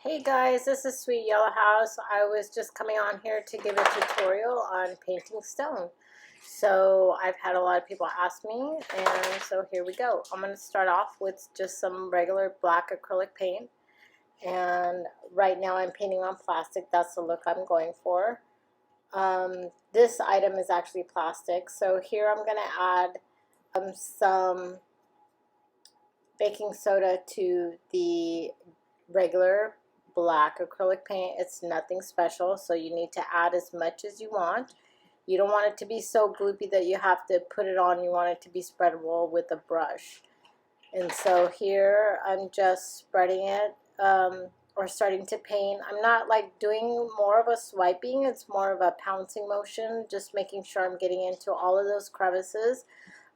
Hey guys, this is Sweet Yellow House. I was just coming on here to give a tutorial on painting stone. So I've had a lot of people ask me, and so here we go. I'm going to start off with just some regular black acrylic paint. And right now I'm painting on plastic. That's the look I'm going for. This item is actually plastic. So here I'm going to add some baking soda to the regular black acrylic paint. It's nothing special, so you need to add as much as you want. You don't want it to be so gloopy that you have to put it on. You want it to be spreadable with a brush. And so here I'm just spreading it or starting to paint. I'm not like doing more of a swiping, it's more of a pouncing motion, just making sure I'm getting into all of those crevices.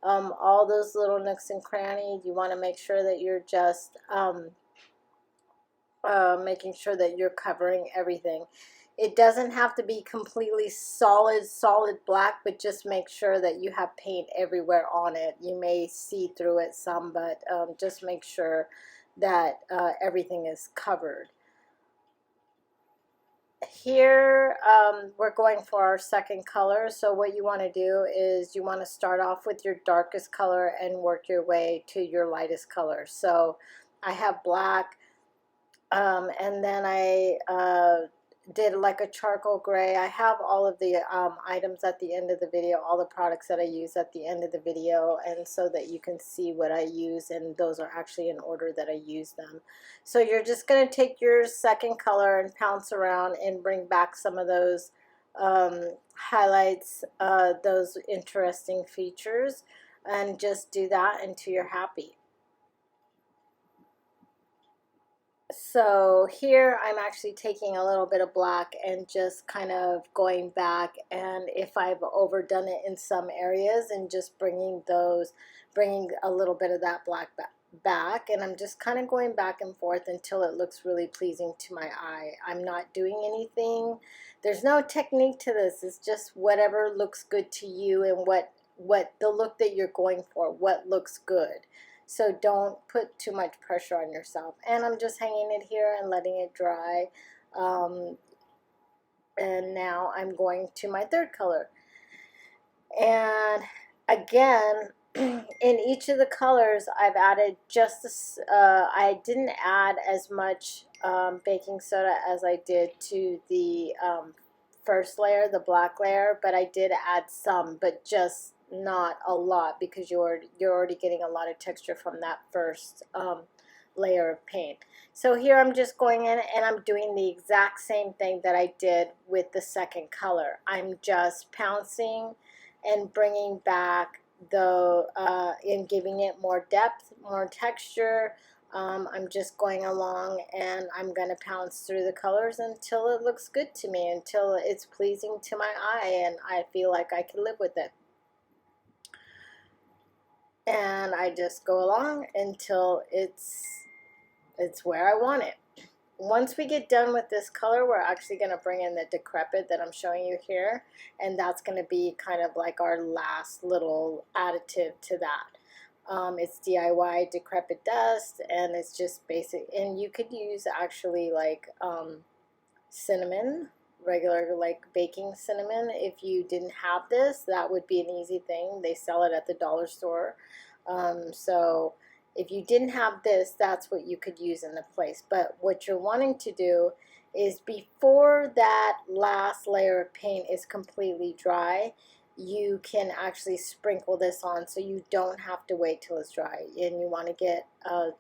All those little nooks and crannies. You want to make sure that you're just making sure that you're covering everything. It doesn't have to be completely solid black, but just make sure that you have paint everywhere on it. You may see through it some, but just make sure that everything is covered. Here we're going for our second color. So what you want to do is you want to start off with your darkest color and work your way to your lightest color. So I have black, and then I did like a charcoal gray. I have all of the items at the end of the video, all the products that I use at the end of the video, and so that you can see what I use, and those are actually in order that I use them. So you're just going to take your second color and pounce around and bring back some of those highlights, those interesting features, and just do that until you're happy. So here I'm actually taking a little bit of black and just kind of going back, and if I've overdone it in some areas, and just bringing a little bit of that black back, and I'm just kind of going back and forth until it looks really pleasing to my eye. I'm not doing anything. There's no technique to this. It's just whatever looks good to you and what the look that you're going for, what looks good. So don't put too much pressure on yourself. And I'm just hanging it here and letting it dry. And now I'm going to my third color. And again, in each of the colors, I've added just this. I didn't add as much baking soda as I did to the first layer, the black layer, but I did add some, but just not a lot, because you're already getting a lot of texture from that first layer of paint. So here I'm just going in and I'm doing the exact same thing that I did with the second color. I'm just pouncing and bringing back the and giving it more depth, more texture. I'm just going along and I'm going to pounce through the colors until it looks good to me, until it's pleasing to my eye and I feel like I can live with it. And I just go along until it's where I want it. Once we get done with this color, we're actually going to bring in the Decrepit that I'm showing you here, and that's going to be kind of like our last little additive to that. It's DIY Decrepit Dust, and it's just basic, and you could use actually like cinnamon, regular like baking cinnamon. If you didn't have this, that would be an easy thing. They sell it at the dollar store. So if you didn't have this, that's what you could use in the place. But what you're wanting to do is, before that last layer of paint is completely dry, you can actually sprinkle this on, so you don't have to wait till it's dry. And you want to get a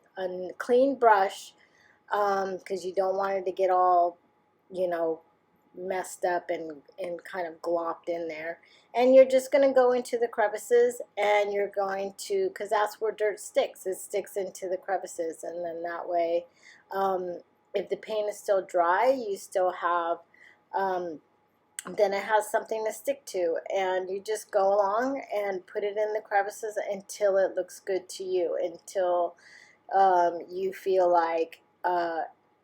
clean brush, because you don't want it to get all, you know, messed up and kind of glopped in there. And you're just going to go into the crevices, and you're going to, because that's where dirt sticks, it sticks into the crevices, and then that way if the paint is still dry, you still have then it has something to stick to, and you just go along and put it in the crevices until it looks good to you, until you feel like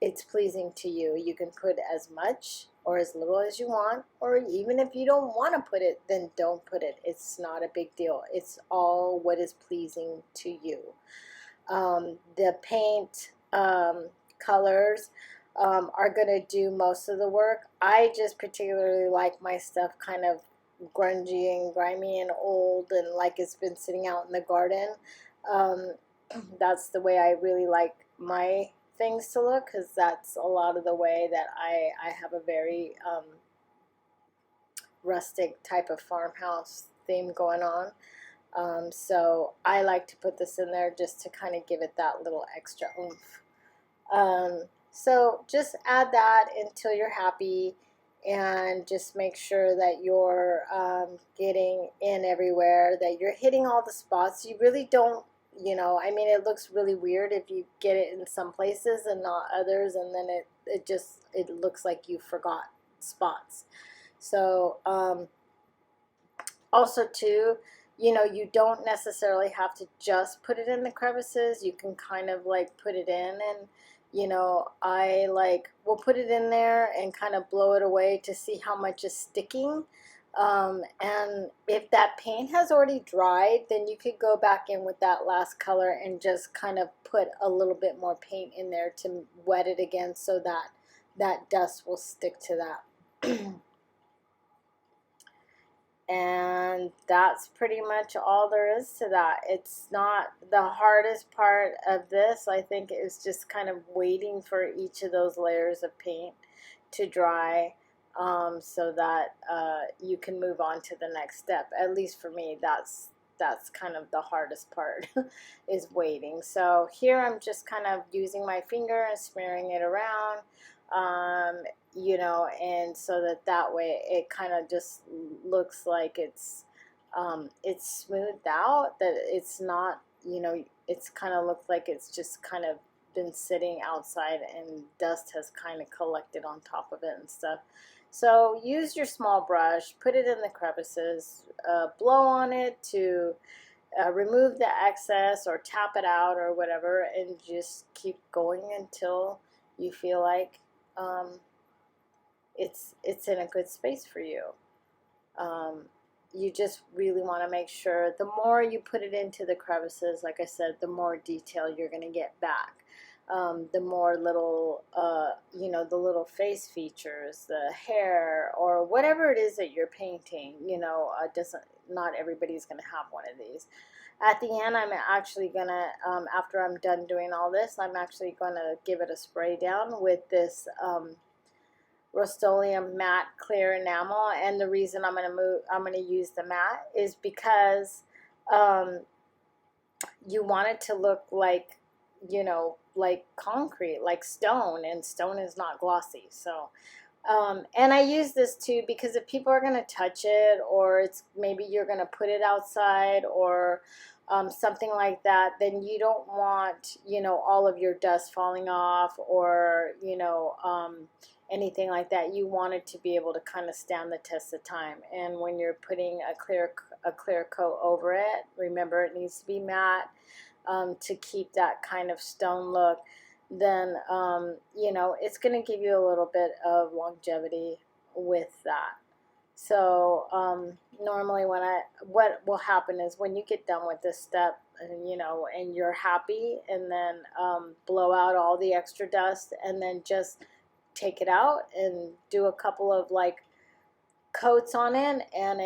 it's pleasing to you. You can put as much or as little as you want, or even if you don't want to put it, then don't put it. It's not a big deal. It's all what is pleasing to you. The paint colors, are going to do most of the work. I just particularly like my stuff kind of grungy and grimy and old and like it's been sitting out in the garden. Um, that's the way I really like my things to look, because that's a lot of the way that I have a very rustic type of farmhouse theme going on. So I like to put this in there just to kind of give it that little extra oomph. So just add that until you're happy, and just make sure that you're getting in everywhere, that you're hitting all the spots. You really don't, you know, I mean, it looks really weird if you get it in some places and not others, and then it looks like you forgot spots. So also too, you know, you don't necessarily have to just put it in the crevices. You can kind of like put it in, and you know, I like will put it in there and kind of blow it away to see how much is sticking. And if that paint has already dried, then you could go back in with that last color and just kind of put a little bit more paint in there to wet it again, so that that dust will stick to that. And that's pretty much all there is to that. It's not the hardest part of this. I think is just kind of waiting for each of those layers of paint to dry, so that you can move on to the next step. At least for me, that's kind of the hardest part is waiting. So here I'm just kind of using my finger and smearing it around. You know, and so that way it kind of just looks like it's smoothed out, that it's not, you know, it's kind of looks like it's just kind of been sitting outside and dust has kind of collected on top of it and stuff. So use your small brush, put it in the crevices, blow on it to remove the excess or tap it out or whatever, and just keep going until you feel like it's in a good space for you. You just really want to make sure the more you put it into the crevices, like I said, the more detail you're going to get back. The more little, you know, the little face features, the hair, or whatever it is that you're painting, you know, not everybody's going to have one of these. At the end, I'm actually going to, after I'm done doing all this, I'm actually going to give it a spray down with this Rust-Oleum matte clear enamel. And the reason I'm going to use the matte is because you want it to look like, you know, like concrete, like stone, and stone is not glossy. So and I use this too because if people are going to touch it, or it's maybe you're going to put it outside, or something like that, then you don't want, you know, all of your dust falling off, or, you know, anything like that. You want it to be able to kind of stand the test of time. And when you're putting a clear coat over it, remember it needs to be matte, to keep that kind of stone look. Then you know, it's going to give you a little bit of longevity with that. So normally what will happen is when you get done with this step, and you know, and you're happy, and then blow out all the extra dust, and then just take it out and do a couple of like coats on it, and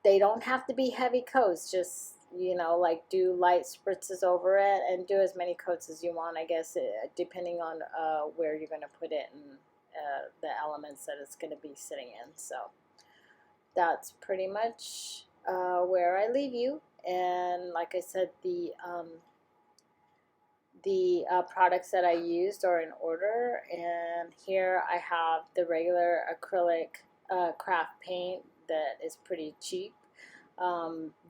they don't have to be heavy coats, just, you know, like do light spritzes over it, and do as many coats as you want, I guess, depending on where you're going to put it and the elements that it's going to be sitting in. So that's pretty much where I leave you. And like I said, the products that I used are in order, and here I have the regular acrylic craft paint that is pretty cheap.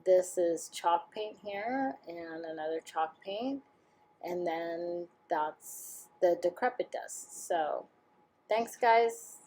This is chalk paint here, and another chalk paint, and then that's the Decrepit Dust. So thanks guys.